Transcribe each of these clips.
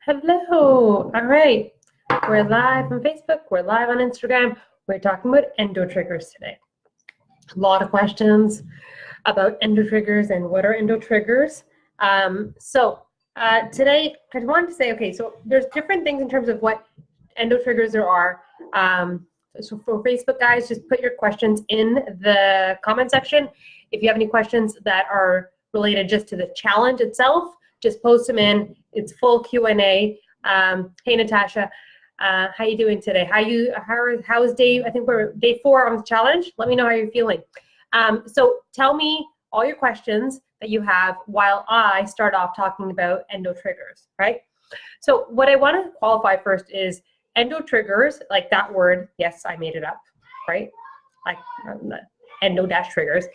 Hello. All right. We're live on Facebook. We're live on Instagram. We're talking about endo-triggers today. A lot of questions about endo-triggers and what are endo-triggers. Today I wanted to say, okay, so there's different things in terms of what endo-triggers there are. So for Facebook guys, just put your questions in the comment section. If you have any questions that are related just to the challenge itself, just post them in. It's full Q&A. Hey Natasha, how you doing today? How is day? I think we're day 4 on the challenge. Let me know how you're feeling. So tell me all your questions that you have while I start off talking about endo-triggers, right? So what I want to qualify first is endo-triggers, like that word. Yes, I made it up, right? Like endo-triggers.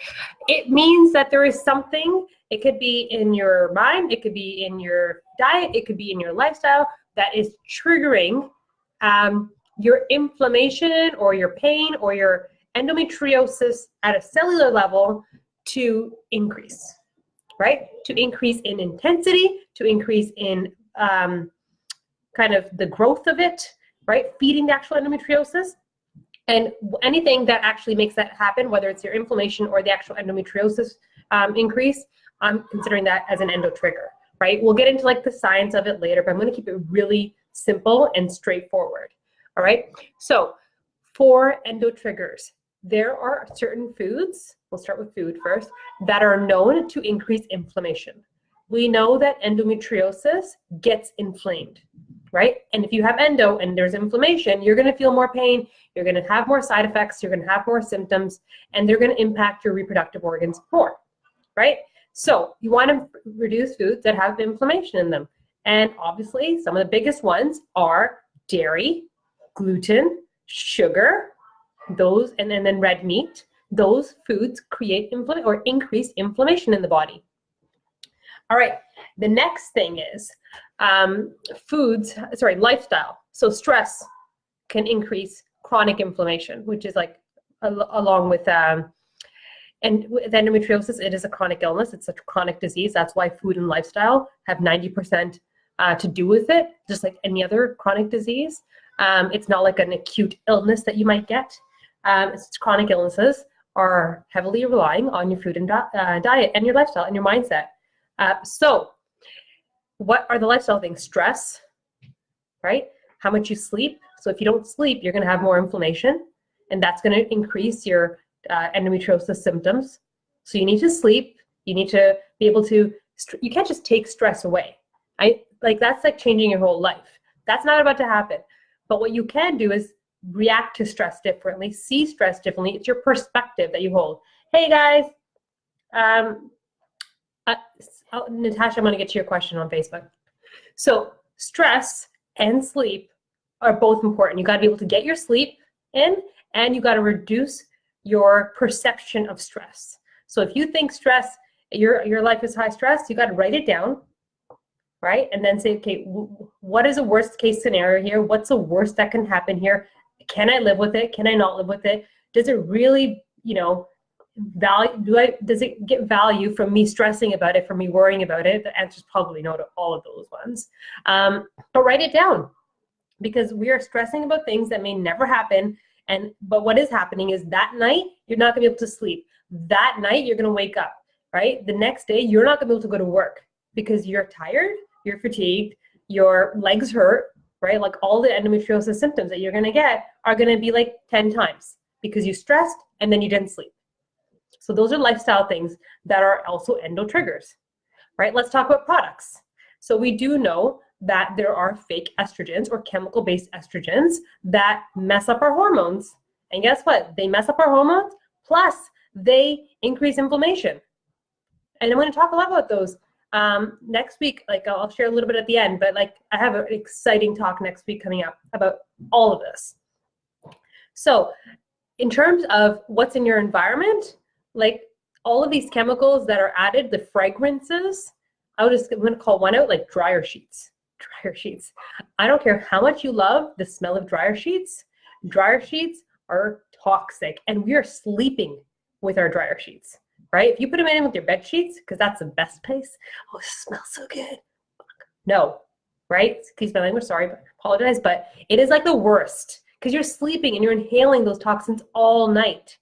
It means that there is something. It could be in your mind, it could be in your diet, it could be in your lifestyle that is triggering your inflammation or your pain or your endometriosis at a cellular level to increase, right? To increase in intensity, to increase in kind of the growth of it, right? Feeding the actual endometriosis. And anything that actually makes that happen, whether it's your inflammation or the actual endometriosis increase, I'm considering that as an endo-trigger, right? We'll get into like the science of it later, but I'm going to keep it really simple and straightforward, all right? So for endo-triggers, there are certain foods, we'll start with food first, that are known to increase inflammation. We know that endometriosis gets inflamed, right? And if you have endo and there's inflammation, you're going to feel more pain, you're going to have more side effects, you're going to have more symptoms, and they're going to impact your reproductive organs more, right? So you want to reduce foods that have inflammation in them. And obviously, some of the biggest ones are dairy, gluten, sugar, those, and then red meat. Those foods create or increase inflammation in the body. All right, the next thing is lifestyle. So stress can increase chronic inflammation, which is like along with and with endometriosis, it is a chronic illness. It's a chronic disease. That's why food and lifestyle have 90% to do with it, just like any other chronic disease. It's not like an acute illness that you might get. It's chronic illnesses are heavily relying on your food and diet and your lifestyle and your mindset. So what are the lifestyle things? Stress, right? How much you sleep. So if you don't sleep, you're going to have more inflammation, and that's going to increase your endometriosis symptoms. So you need to sleep. You need to be able to, you can't just take stress away. That's like changing your whole life. That's not about to happen. But what you can do is react to stress differently, see stress differently. It's your perspective that you hold. Hey guys, Natasha, I'm going to get to your question on Facebook. So stress and sleep are both important. You got to be able to get your sleep in, and you got to reduce your perception of stress. So if you think stress, your life is high stress, you got to write it down, right? And then say, okay, what is a worst case scenario here? What's the worst that can happen here? Can I live with it? Can I not live with it? Does it really, does it get value from me stressing about it, from me worrying about it? The answer is probably no to all of those ones. But write it down, because we are stressing about things that may never happen. But what is happening is that night, you're not gonna be able to sleep. That night, you're gonna wake up, right? The next day, you're not gonna be able to go to work because you're tired, you're fatigued, your legs hurt, right? Like all the endometriosis symptoms that you're gonna get are gonna be like 10 times because you stressed and then you didn't sleep. So those are lifestyle things that are also endo-triggers, right? Let's talk about products. So we do know that there are fake estrogens or chemical-based estrogens that mess up our hormones. And guess what? They mess up our hormones, plus they increase inflammation. And I'm going to talk a lot about those next week. Like I'll share a little bit at the end, but like I have an exciting talk next week coming up about all of this. So in terms of what's in your environment, like all of these chemicals that are added, the fragrances, I'm going to call one out, like dryer sheets. Dryer sheets. I don't care how much you love the smell of dryer sheets. Dryer sheets are toxic, and we are sleeping with our dryer sheets, right? If you put them in with your bed sheets, because that's the best place. Oh, it smells so good. No, right? Excuse my language, sorry, but apologize, but it is like the worst because you're sleeping and you're inhaling those toxins all night.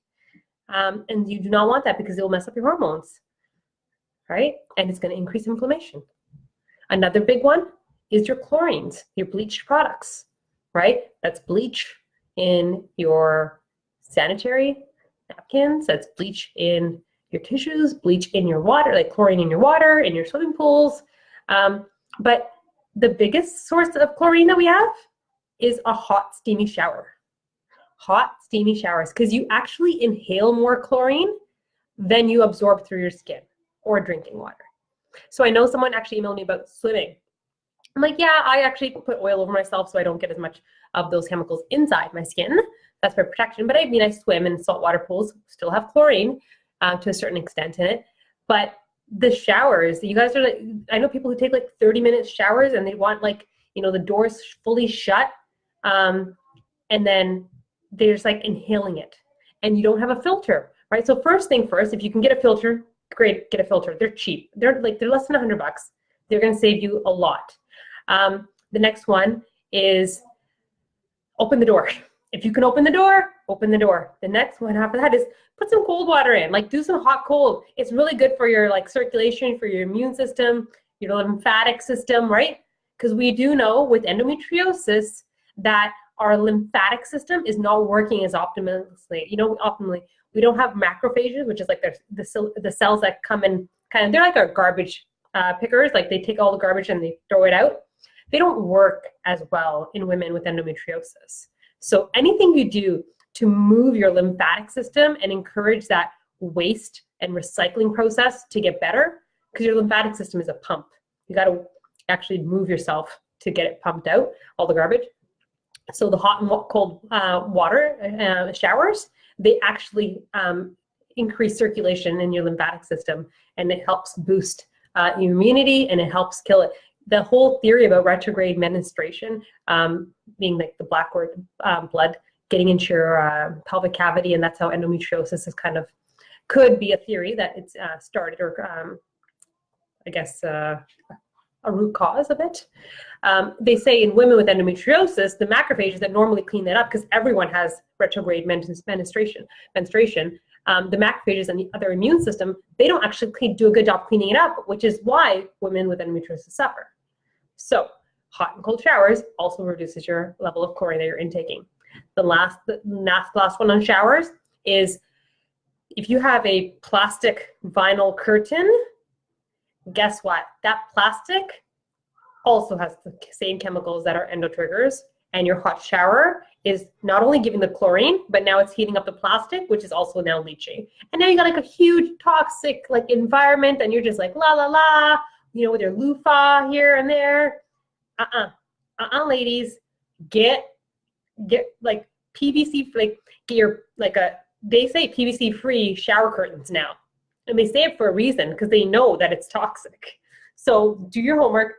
And you do not want that because it will mess up your hormones, right? And it's going to increase inflammation. Another big one is your chlorines, your bleached products, right? That's bleach in your sanitary napkins, that's bleach in your tissues, bleach in your water, like chlorine in your water, in your swimming pools. But the biggest source of chlorine that we have is a hot, steamy shower. Hot, steamy showers, because you actually inhale more chlorine than you absorb through your skin or drinking water. So I know someone actually emailed me about swimming. I'm like, yeah, I actually put oil over myself so I don't get as much of those chemicals inside my skin. That's for protection. But I mean, I swim in saltwater pools, still have chlorine to a certain extent in it. But the showers, you guys are like, I know people who take like 30-minute showers and they want like, you know, the doors fully shut. And then they're just like inhaling it and you don't have a filter, right? So first thing first, if you can get a filter, great, get a filter. They're cheap. They're less than $100. They're going to save you a lot. The next one is open the door. If you can open the door, open the door. The next one after that is put some cold water in, like do some hot cold. It's really good for your like circulation, for your immune system, your lymphatic system, right? Because we do know with endometriosis that our lymphatic system is not working as optimally. You know, optimally, we don't have macrophages, which is like the cells that come in kind of, they're like our garbage pickers, like they take all the garbage and they throw it out. They don't work as well in women with endometriosis. So anything you do to move your lymphatic system and encourage that waste and recycling process to get better, because your lymphatic system is a pump. You got to actually move yourself to get it pumped out, all the garbage. So the hot and cold water showers, they actually increase circulation in your lymphatic system, and it helps boost immunity and it helps kill it. The whole theory about retrograde menstruation being like the black blood getting into your pelvic cavity, and that's how endometriosis is kind of, could be a theory that it's started, or I guess a root cause of it. They say in women with endometriosis, the macrophages that normally clean that up, because everyone has retrograde menstruation, the macrophages and the other immune system, they don't actually do a good job cleaning it up, which is why women with endometriosis suffer. So hot and cold showers also reduces your level of chlorine that you're intaking. The last one on showers is if you have a plastic vinyl curtain, guess what? That plastic also has the same chemicals that are endo-triggers, and your hot shower is not only giving the chlorine, but now it's heating up the plastic, which is also now leaching. And now you got like a huge toxic like environment, and you're just like la la la, you know, with your loofah here and there. Ladies, get like PVC, like get your they say PVC free shower curtains now, and they say it for a reason because they know that it's toxic. So do your homework,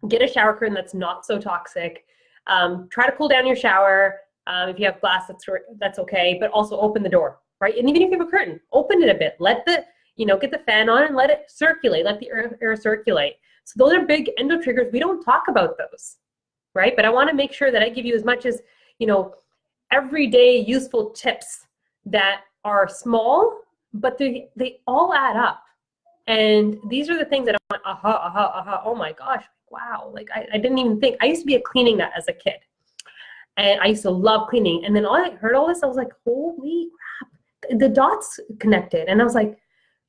get a shower curtain that's not so toxic. Try to cool down your shower. If you have glass, that's okay, but also open the door, right? And even if you have a curtain, open it a bit. Let the, get the fan on and let it circulate. Let the air circulate. So those are big endo triggers. We don't talk about those, right? But I want to make sure that I give you as much as, everyday useful tips that are small, but they all add up. And these are the things that I went, oh my gosh, wow. Like I didn't even think. I used to be a cleaning nut as a kid. And I used to love cleaning. And then I heard all this, I was like, holy crap. The dots connected. And I was like,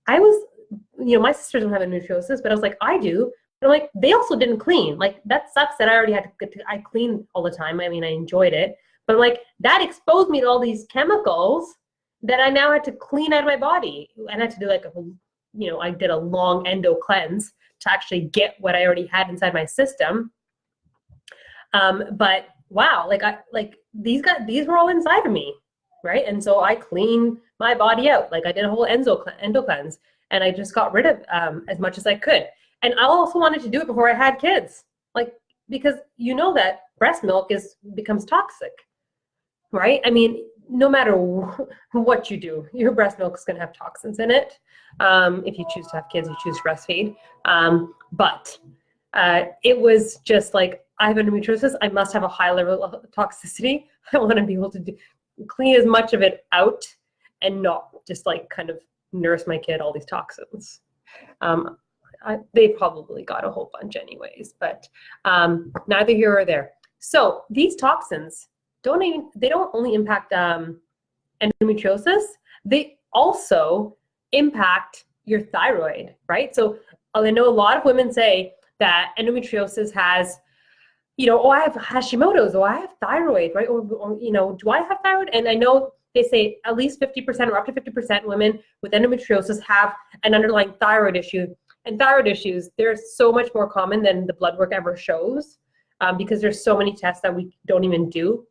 my sisters don't have endometriosis, but I was like, I do. But I'm like, they also didn't clean. Like, that sucks that I already had I clean all the time. I mean, I enjoyed it. But I'm like, that exposed me to all these chemicals that I now had to clean out of my body. And I had to do like I did a long endo cleanse to actually get what I already had inside my system. But wow, these were all inside of me, right? And so I cleaned my body out. Like I did a whole endo cleanse, and I just got rid of as much as I could. And I also wanted to do it before I had kids, because that breast milk becomes toxic, right? I mean, no matter what you do, your breast milk is going to have toxins in it. If you choose to have kids, you choose to breastfeed. But It was just like, I have endometriosis, I must have a high level of toxicity. I want to be able to clean as much of it out and not just like kind of nurse my kid all these toxins. They probably got a whole bunch anyways, but neither here or there. So these toxins they don't only impact endometriosis, they also impact your thyroid, right? So I know a lot of women say that endometriosis has, oh, I have Hashimoto's, or I have thyroid, right? Or do I have thyroid? And I know they say at least 50% or up to 50% women with endometriosis have an underlying thyroid issue. And thyroid issues, they're so much more common than the blood work ever shows, because there's so many tests that we don't even do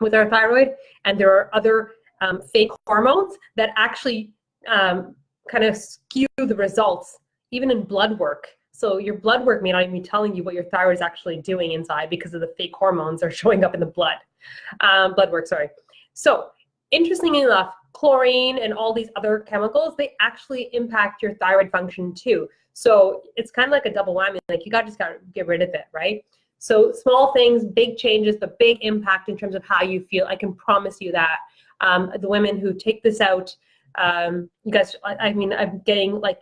with our thyroid. And there are other fake hormones that actually kind of skew the results, even in blood work. So your blood work may not even be telling you what your thyroid is actually doing inside because of the fake hormones that are showing up in the blood. Blood work, sorry. So interestingly enough, chlorine and all these other chemicals, they actually impact your thyroid function too. So it's kind of like a double whammy, like you just got to get rid of it, right? So small things, big changes, but big impact in terms of how you feel. I can promise you that. The women who take this out, you guys, I mean, I'm getting like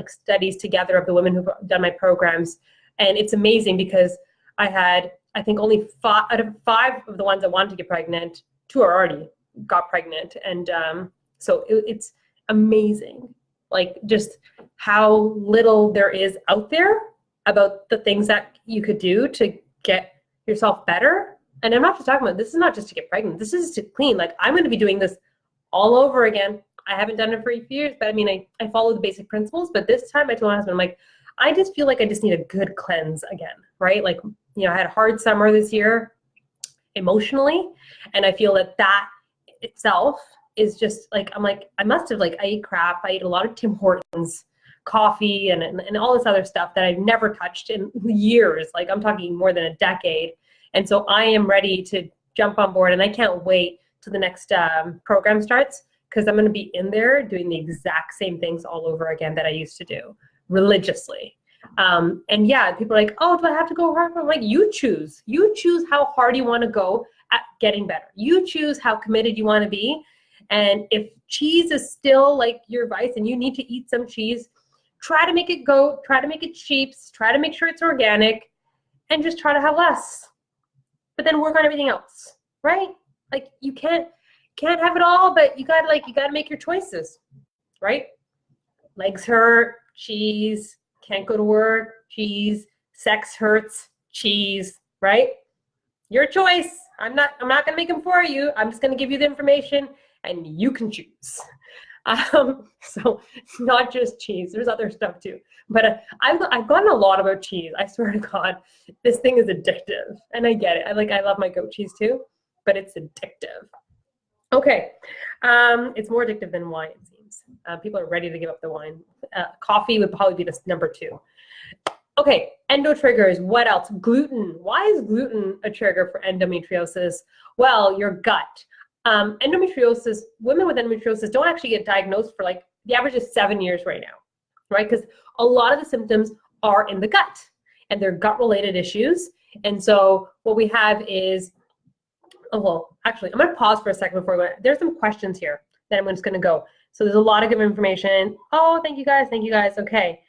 studies together of the women who've done my programs, and it's amazing because I had, I think only 5 out of 5 of the ones that wanted to get pregnant, 2 are already got pregnant. And so it's amazing, like just how little there is out there about the things that you could do to get yourself better. And I'm not just talking about, this is not just to get pregnant, this is to clean. Like, I'm going to be doing this all over again. I haven't done it for a few years, but I mean, I follow the basic principles, but this time I told my husband, I'm like, I just feel like I just need a good cleanse again, right? Like, I had a hard summer this year emotionally, and I feel that itself is just like, I'm like, I must have, like, I ate crap. I ate a lot of Tim Hortons coffee and all this other stuff that I've never touched in years. Like, I'm talking more than a decade. And so I am ready to jump on board, and I can't wait till the next program starts, because I'm going to be in there doing the exact same things all over again that I used to do religiously. And yeah, people are like, oh, do I have to go hard? I'm like, you choose how hard you want to go at getting better. You choose how committed you want to be. And if cheese is still like your vice and you need to eat some cheese, try to make it goat, try to make it sheep, try to make sure it's organic, and just try to have less. But then work on everything else, right? Like, you can't have it all, but you gotta make your choices, right? Legs hurt, cheese. Can't go to work, cheese. Sex hurts, cheese, right? Your choice. I'm not gonna make them for you. I'm just gonna give you the information, and you can choose. So it's not just cheese. There's other stuff too. But I've gotten a lot about cheese. I swear to God, this thing is addictive, and I get it. I love my goat cheese too, but it's addictive. Okay, it's more addictive than wine, it seems. People are ready to give up the wine. Coffee would probably be the number 2. Okay, endo-triggers. What else? Gluten. Why is gluten a trigger for endometriosis? Well, your gut. Endometriosis, women with endometriosis don't actually get diagnosed for, like, the average is 7 years right now, right? Because a lot of the symptoms are in the gut, and they're gut-related issues. And so what we have is, oh, well, actually, I'm going to pause for a second before we go. There's some questions here that I'm just going to go. So there's a lot of good information. Oh, thank you guys. Thank you guys. Okay.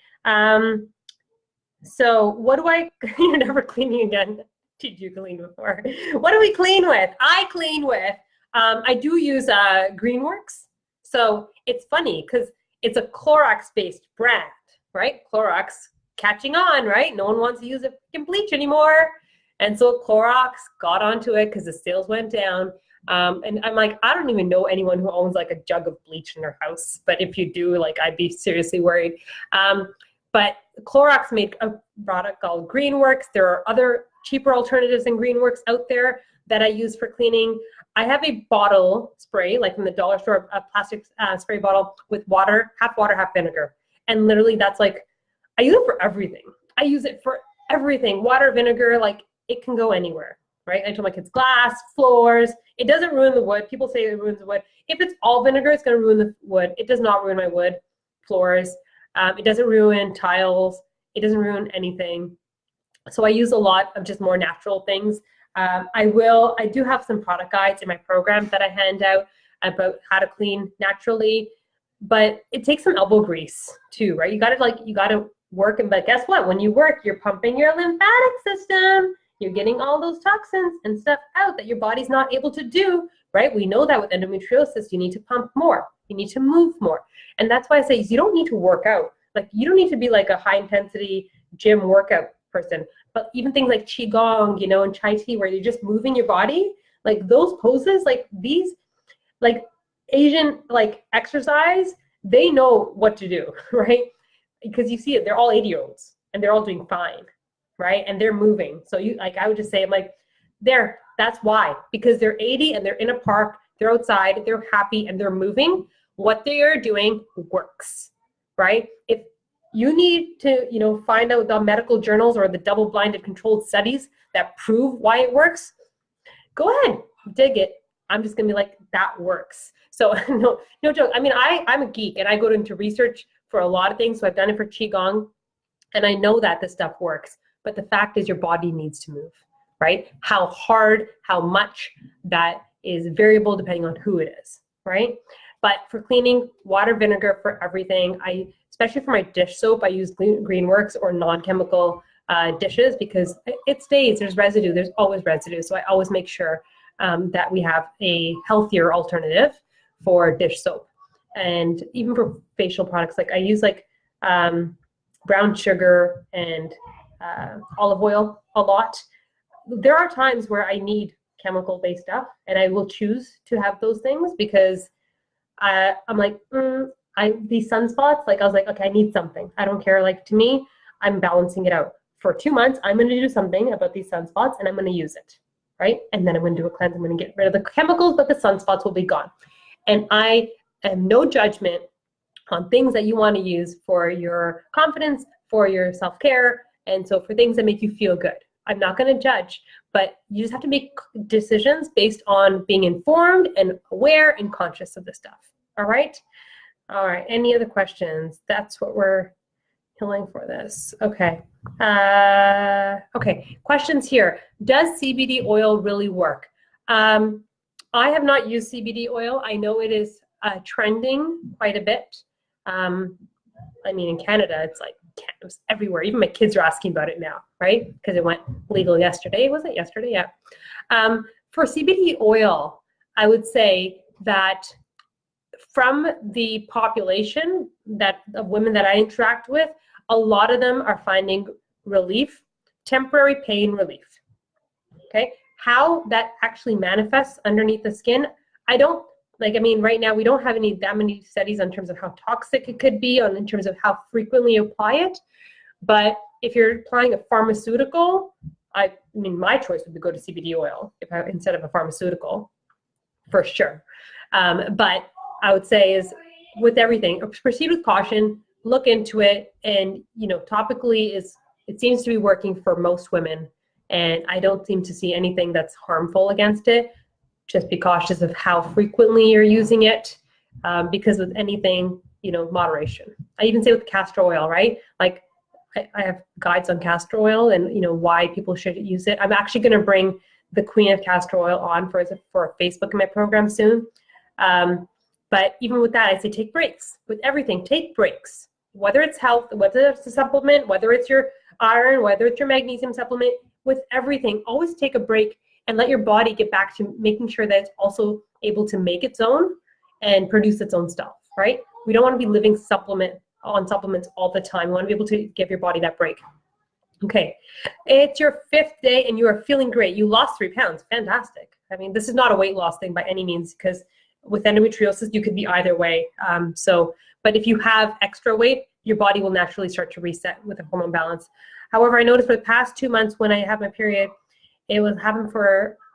So what do you're never cleaning again. Did you clean before? What do we clean with? I clean with, I do use Greenworks. So it's funny because it's a Clorox-based brand, right? Clorox catching on, right? No one wants to use a bleach anymore. And so Clorox got onto it because the sales went down. And I'm like, I don't even know anyone who owns like a jug of bleach in their house. But if you do, like, I'd be seriously worried. But Clorox made a product called Greenworks. There are other cheaper alternatives than Greenworks out there that I use for cleaning. I have a bottle spray, like from the dollar store, a plastic spray bottle with water, half vinegar. And literally that's like, I use it for everything. I use it for everything. Water, vinegar, like, it can go anywhere, right? I told my kids glass, floors. It doesn't ruin the wood. People say it ruins the wood. If it's all vinegar, it's going to ruin the wood. It does not ruin my wood floors. It doesn't ruin tiles. It doesn't ruin anything. So I use a lot of just more natural things. I do have some product guides in my program that I hand out about how to clean naturally, but it takes some elbow grease too, right? You gotta work, but guess what? When you work, you're pumping your lymphatic system. You're getting all those toxins and stuff out that your body's not able to do, right? We know that with endometriosis, you need to pump more. You need to move more. And that's why I say you don't need to work out. Like, you don't need to be like a high intensity gym workout person, but even things like qigong, and chai tea, where you're just moving your body, like those poses, like these, like Asian, like exercise, they know what to do, right? Because you see it, they're all 80-year-olds and they're all doing fine, right? And they're moving. So I would just say, I'm like, that's why, because they're 80 and they're in a park, they're outside, they're happy, and they're moving. What they are doing works, right? If you need to, find out the medical journals or the double-blinded controlled studies that prove why it works, go ahead, dig it. I'm just gonna be like, that works. So no joke. I mean, I'm a geek and I go into research for a lot of things. So I've done it for qigong, and I know that this stuff works. But the fact is, your body needs to move, right? How hard, how much, that is variable depending on who it is, right? But for cleaning, water, vinegar for everything. Especially for my dish soap, I use Greenworks or non-chemical dishes, because it stays. There's residue. There's always residue. So I always make sure that we have a healthier alternative for dish soap. And even for facial products, like I use brown sugar and olive oil a lot. There are times where I need chemical-based stuff, and I will choose to have those things because I'm like, these sunspots, like I was like, okay, I need something. I don't care. Like, to me, I'm balancing it out. For 2 months, I'm going to do something about these sunspots, and I'm going to use it, right? And then I'm going to do a cleanse. I'm going to get rid of the chemicals, but the sunspots will be gone. And I am no judgment on things that you want to use for your confidence, for your self-care, and so for things that make you feel good. I'm not going to judge, but you just have to make decisions based on being informed and aware and conscious of this stuff. All right? All right. Any other questions? That's what we're healing for this. Okay. Okay. Questions here. Does CBD oil really work? I have not used CBD oil. I know it is trending quite a bit. I mean, in Canada, it's like it's everywhere. Even my kids are asking about it now, right? Because it went legal yesterday. Was it yesterday? Yeah. For CBD oil, I would say that from the population of women that I interact with, a lot of them are finding relief, temporary pain relief. Okay, how that actually manifests underneath the skin, I don't I mean, right now we don't have that many studies in terms of how toxic it could be, in terms of how frequently you apply it. But if you're applying a pharmaceutical, I mean, my choice would be go to CBD oil instead of a pharmaceutical, for sure. But I would say is with everything, proceed with caution, look into it, and topically it seems to be working for most women, and I don't seem to see anything that's harmful against it. Just be cautious of how frequently you're using it, because with anything, moderation. I even say with castor oil, right? Like I have guides on castor oil and why people should use it. I'm actually going to bring the queen of castor oil on for Facebook in my program soon. But even with that, I say take breaks. With everything, take breaks. Whether it's health, whether it's a supplement, whether it's your iron, whether it's your magnesium supplement, with everything, always take a break and let your body get back to making sure that it's also able to make its own and produce its own stuff, right? We don't want to be living on supplements all the time. We want to be able to give your body that break. Okay, it's your 5th day and you are feeling great. You lost 3 pounds, fantastic. I mean, this is not a weight loss thing by any means, because with endometriosis, you could be either way. But if you have extra weight, your body will naturally start to reset with a hormone balance. However, I noticed for the past 2 months when I have my period, it was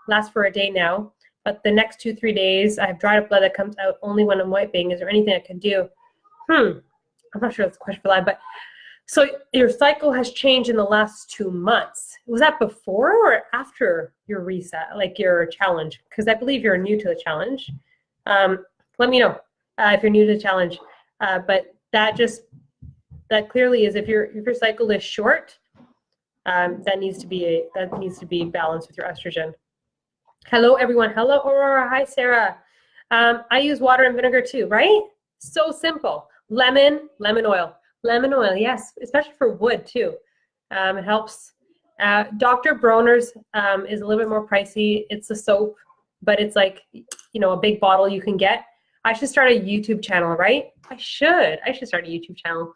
last for a day now, but the next 2-3 days, I have dried up blood that comes out only when I'm wiping. Is there anything I can do? I'm not sure that's a question for live, but so your cycle has changed in the last 2 months. Was that before or after your reset, like your challenge? Because I believe you're new to the challenge. Let me know if you're new to the challenge. But that clearly is if your cycle is short, that needs to be balanced with your estrogen. Hello, everyone. Hello, Aurora. Hi, Sarah. I use water and vinegar too, right? So simple. Lemon oil. Lemon oil, yes, especially for wood too. It helps. Dr. Bronner's is a little bit more pricey. It's a soap, but it's like, a big bottle you can get. I should start a YouTube channel, right? I should start a YouTube channel.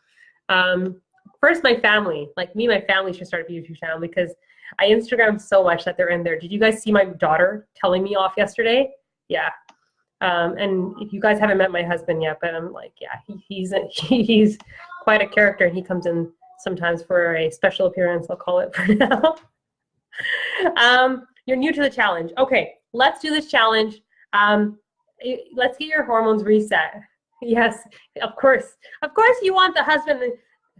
First, my family, my family should start a YouTube channel because I Instagram so much that they're in there. Did you guys see my daughter telling me off yesterday? Yeah. And if you guys haven't met my husband yet, but I'm like, yeah, he's quite a character, and he comes in sometimes for a special appearance, I'll call it for now. You're new to the challenge. Okay, let's do this challenge. Let's get your hormones reset. Yes, of course. Of course you want the husband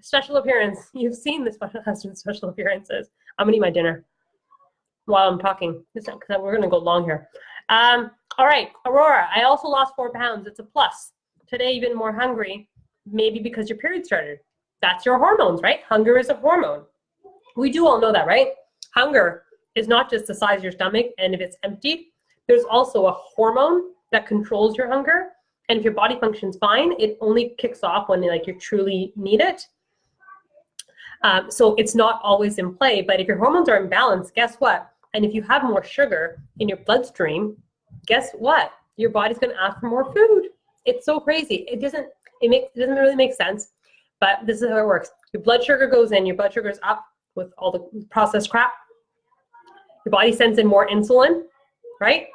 special appearance. You've seen the husband special appearances. I'm gonna eat my dinner while I'm talking, because we're gonna go long here. All right, Aurora, I also lost 4 pounds. It's a plus. Today, even more hungry, maybe because your period started. That's your hormones, right? Hunger is a hormone. We do all know that, right? Hunger is not just the size of your stomach, and if it's empty, there's also a hormone that controls your hunger. And if your body functions fine, it only kicks off when you truly need it. So it's not always in play, but if your hormones are in balance, guess what? And if you have more sugar in your bloodstream, guess what? Your body's going to ask for more food. It's so crazy. It doesn't really make sense, but this is how it works. Your blood sugar goes in, your blood sugar is up with all the processed crap. Your body sends in more insulin, right?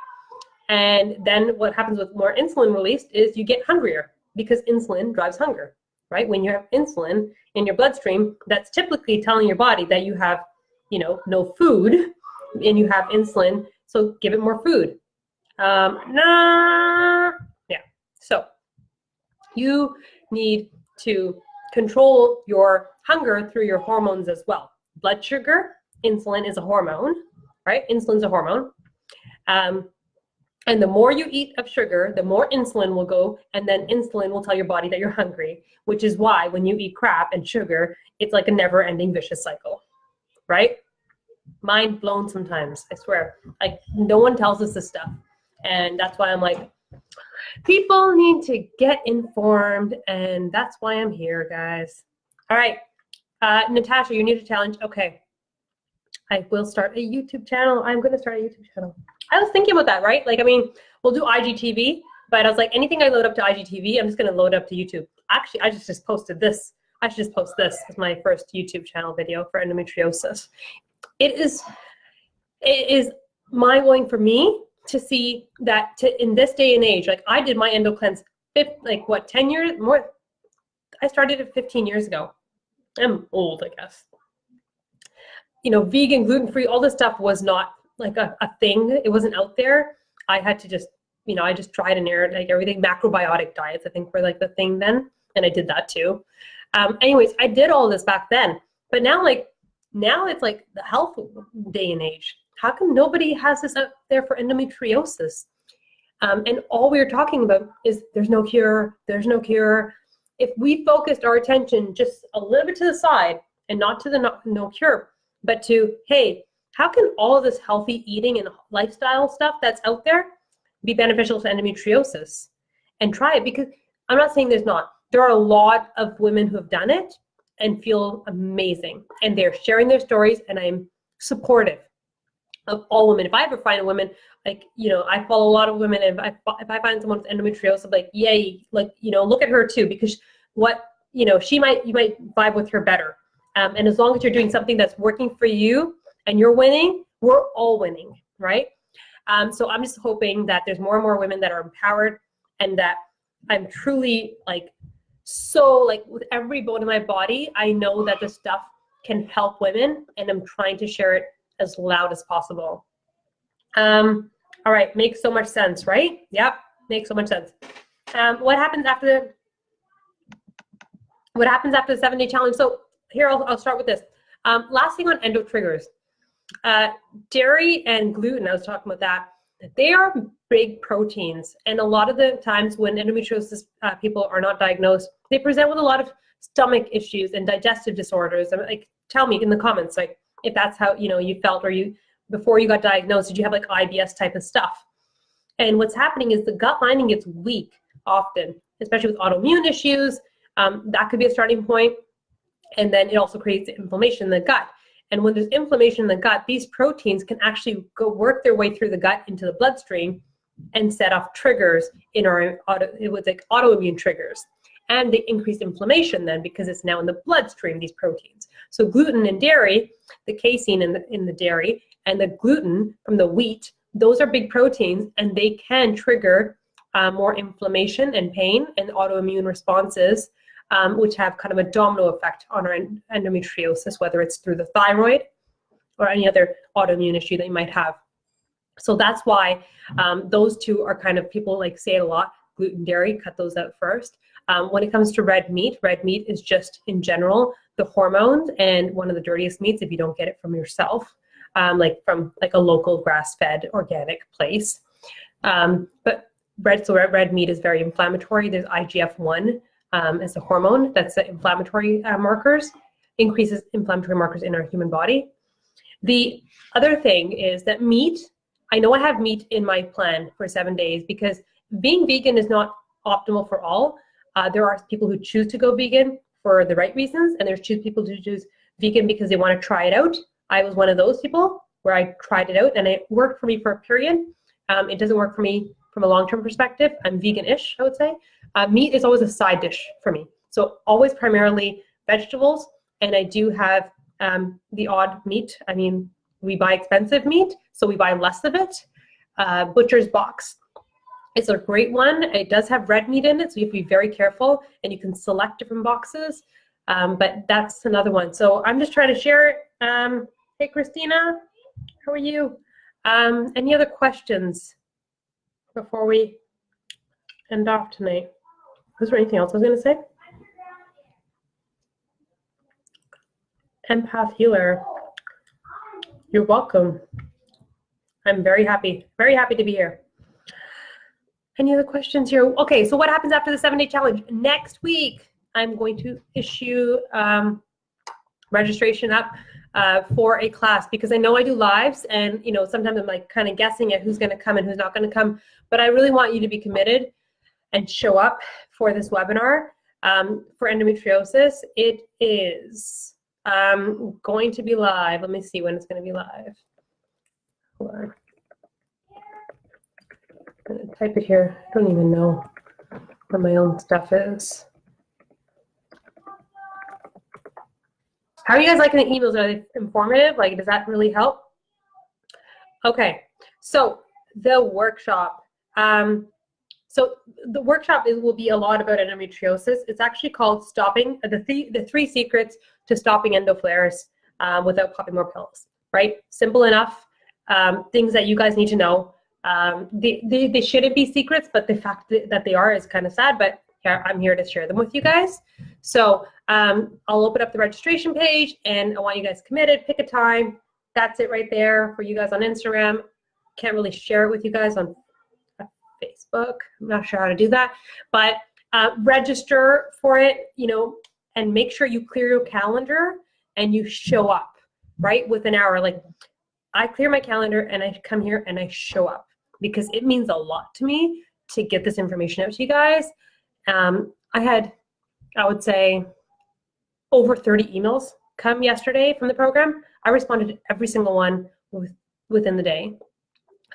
And then what happens with more insulin released is you get hungrier because insulin drives hunger, right? When you have insulin in your bloodstream, that's typically telling your body that you have, no food, and you have insulin, so give it more food. Yeah. So you need to control your hunger through your hormones as well. Blood sugar, insulin is a hormone, right? Insulin's a hormone. And the more you eat of sugar, the more insulin will go, and then insulin will tell your body that you're hungry, which is why when you eat crap and sugar, it's like a never-ending vicious cycle, right? Mind blown sometimes, I swear. No one tells us this stuff. And that's why I'm like, people need to get informed, and that's why I'm here, guys. All right, Natasha, you need a challenge. Okay, I will start a YouTube channel. I'm going to start a YouTube channel. I was thinking about that, right? We'll do IGTV, but I was like, anything I load up to IGTV, I'm just going to load up to YouTube. Actually, I just posted this. I should just post this as my first YouTube channel video for endometriosis. It is mind-blowing for me to see that in this day and age, I did my endo cleanse 10 years more. I started it 15 years ago. I'm old, I guess. Vegan, gluten-free, all this stuff was not a thing. It wasn't out there. I had to just, I just tried and errored, everything. Macrobiotic diets, I think, were the thing then, and I did that too. Anyways, I did all this back then, but now it's the health day and age. How come nobody has this out there for endometriosis? And all we're talking about is there's no cure, there's no cure. If we focused our attention just a little bit to the side, and not to the no cure, but to, hey, how can all of this healthy eating and lifestyle stuff that's out there be beneficial to endometriosis? And try it, because I'm not saying there's not. There are a lot of women who have done it and feel amazing, and they're sharing their stories, and I'm supportive of all women. If I ever find a woman, I follow a lot of women, and if I find someone with endometriosis, I'm like, yay, look at her too, because you might vibe with her better. And as long as you're doing something that's working for you and you're winning, we're all winning, right? So I'm just hoping that there's more and more women that are empowered, and that I'm truly with every bone in my body, I know that this stuff can help women, and I'm trying to share it as loud as possible. All right, makes so much sense, right? Yep, makes so much sense. What happens after the 7-day challenge? So here, I'll start with this. Last thing on endo-triggers. Dairy and gluten, I was talking about that. They are big proteins, and a lot of the times when endometriosis people are not diagnosed, they present with a lot of stomach issues and digestive disorders. And tell me in the comments, if that's how, you know, you felt, or you, before you got diagnosed, did you have like IBS type of stuff? And what's happening is the gut lining gets weak often, especially with autoimmune issues. That could be a starting point. And then it also creates inflammation in the gut. And when there's inflammation in the gut, these proteins can actually go work their way through the gut into the bloodstream and set off triggers in our autoimmune triggers. And they increase inflammation then, because it's now in the bloodstream, these proteins. So gluten in dairy, the casein in the dairy, and the gluten from the wheat, those are big proteins, and they can trigger more inflammation and pain and autoimmune responses, which have kind of a domino effect on our endometriosis, whether it's through the thyroid or any other autoimmune issue that you might have. So that's why those two are kind of, people like say it a lot, gluten, dairy, cut those out first. When it comes to red meat is just in general the hormones, and one of the dirtiest meats if you don't get it from yourself, like from like a local grass-fed organic place. But red meat is very inflammatory. There's IGF-1 as a hormone that's the inflammatory markers, increases inflammatory markers in our human body. The other thing is that meat, I know I have meat in my plan for 7 days, because being vegan is not optimal for all. There are people who choose to go vegan for the right reasons, and there's people who choose vegan because they want to try it out. I was one of those people where I tried it out and it worked for me for a period. It doesn't work for me from a long-term perspective. I'm vegan-ish, I would say. Meat is always a side dish for me. So always primarily vegetables, and I do have the odd meat. I mean, we buy expensive meat, so we buy less of it. Butcher's Box. It's a great one. It does have red meat in it, so you have to be very careful, and you can select different boxes. But that's another one. So I'm just trying to share it. Hey, Christina, how are you? Any other questions before we end off tonight? Was there anything else I was going to say? Empath healer. You're welcome. I'm very happy to be here. Any other questions here? Okay, so what happens after the 7-day challenge? Next week, I'm going to issue registration up for a class, because I know I do lives, and you know, sometimes I'm like kind of guessing at who's going to come and who's not going to come, but I really want you to be committed and show up for this webinar for endometriosis. It is going to be live. Let me see when it's going to be live. Hold on. I'm going to type it here. I don't even know where my own stuff is. How are you guys liking the emails? Are they informative? Like, does that really help? Okay, so the workshop. So the workshop will be a lot about endometriosis. It's actually called Stopping the 3 Secrets to Stopping Endo Flares Without Popping More Pills. Right? Simple enough. Things that you guys need to know. They shouldn't be secrets, but the fact that they are is kind of sad. But I'm here to share them with you guys. So I'll open up the registration page, and I want you guys committed. Pick a time. That's it right there for you guys on Instagram. Can't really share it with you guys on Facebook. I'm not sure how to do that, but register for it, you know, and make sure you clear your calendar and you show up, right? With an hour. Like, I clear my calendar and I come here and I show up, because it means a lot to me to get this information out to you guys. I had, I would say, over 30 emails come yesterday from the program. I responded to every single one within the day,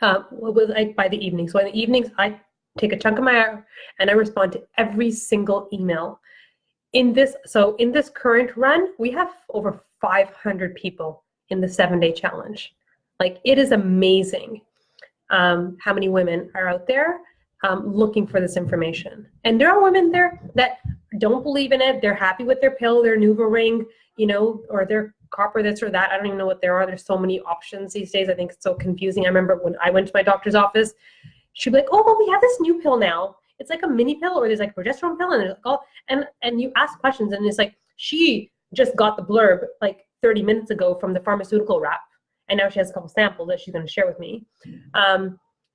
by the evening. So in the evenings, I take a chunk of my hour and I respond to every single email. In this current run, we have over 500 people in the 7-day challenge. Like, it is amazing how many women are out there looking for this information. And there are women there that don't believe in it. They're happy with their pill, their NuvaRing, you know, or their copper this or that. I don't even know what there are. There's so many options these days. I think it's so confusing. I remember when I went to my doctor's office, she'd be like, oh, well, we have this new pill now. It's like a mini pill, or there's like a progesterone pill, and there's like all, and you ask questions, and it's like, she just got the blurb like 30 minutes ago from the pharmaceutical wrap, and now she has a couple samples that she's going to share with me.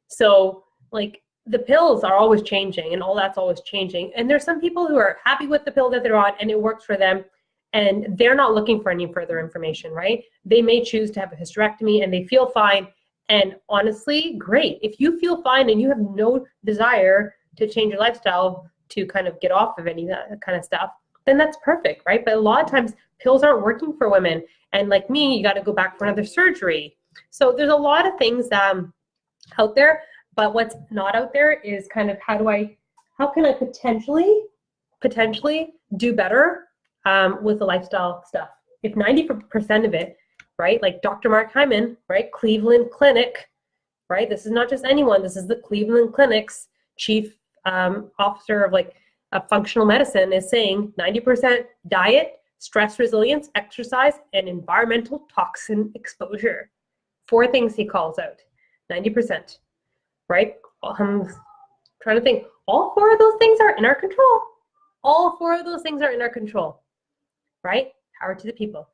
So like, the pills are always changing, and all that's always changing. And there's some people who are happy with the pill that they're on and it works for them. and they're not looking for any further information, right? They may choose to have a hysterectomy and they feel fine. And honestly, great. If you feel fine and you have no desire to change your lifestyle to kind of get off of any of that kind of stuff, then that's perfect, right? But a lot of times pills aren't working for women. And like me, you got to go back for another surgery. So there's a lot of things out there, but what's not out there is kind of how can I potentially do better with the lifestyle stuff. If 90% of it, right, like Dr. Mark Hyman, right, Cleveland Clinic, right, this is not just anyone, this is the Cleveland Clinic's chief officer of like functional medicine is saying 90% diet, stress resilience, exercise, and environmental toxin exposure. 4 things he calls out, 90%, right? I'm trying to think, all 4 of those things are in our control. All 4 of those things are in our control, right? Power to the people.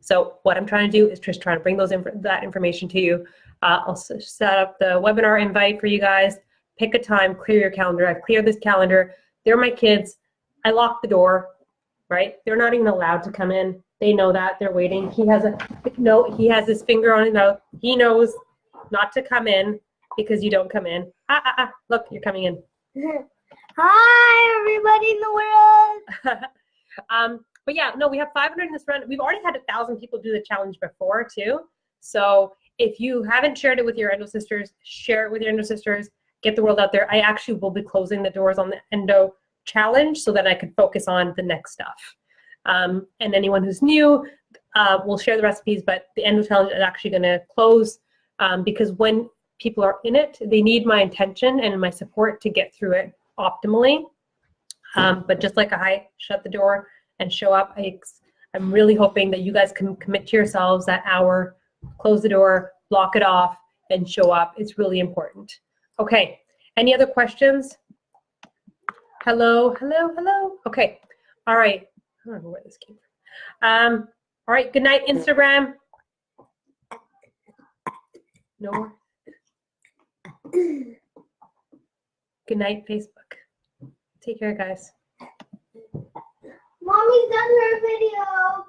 So what I'm trying to do is just trying to bring that information to you. I'll set up the webinar invite for you guys. Pick a time, clear your calendar. I've cleared this calendar. They're my kids. I locked the door, right? They're not even allowed to come in. They know that. They're waiting. He has his finger on his mouth. He knows not to come in because you don't come in. Look, you're coming in. Hi, everybody in the world. But yeah, no, we have 500 in this round. We've already had 1,000 people do the challenge before too. So if you haven't shared it with your Endo sisters, share it with your Endo sisters. Get the world out there. I actually will be closing the doors on the Endo challenge so that I can focus on the next stuff. And anyone who's new, we'll share the recipes, but the Endo challenge is actually going to close because when people are in it, they need my intention and my support to get through it optimally. But just like I shut the door and show up, I'm really hoping that you guys can commit to yourselves that hour, close the door, block it off, and show up. It's really important. Okay, any other questions? Hello. Okay, all right. I don't know where this came from. All right, good night, Instagram. No more? Good night, Facebook. Take care, guys. Mommy's done her video.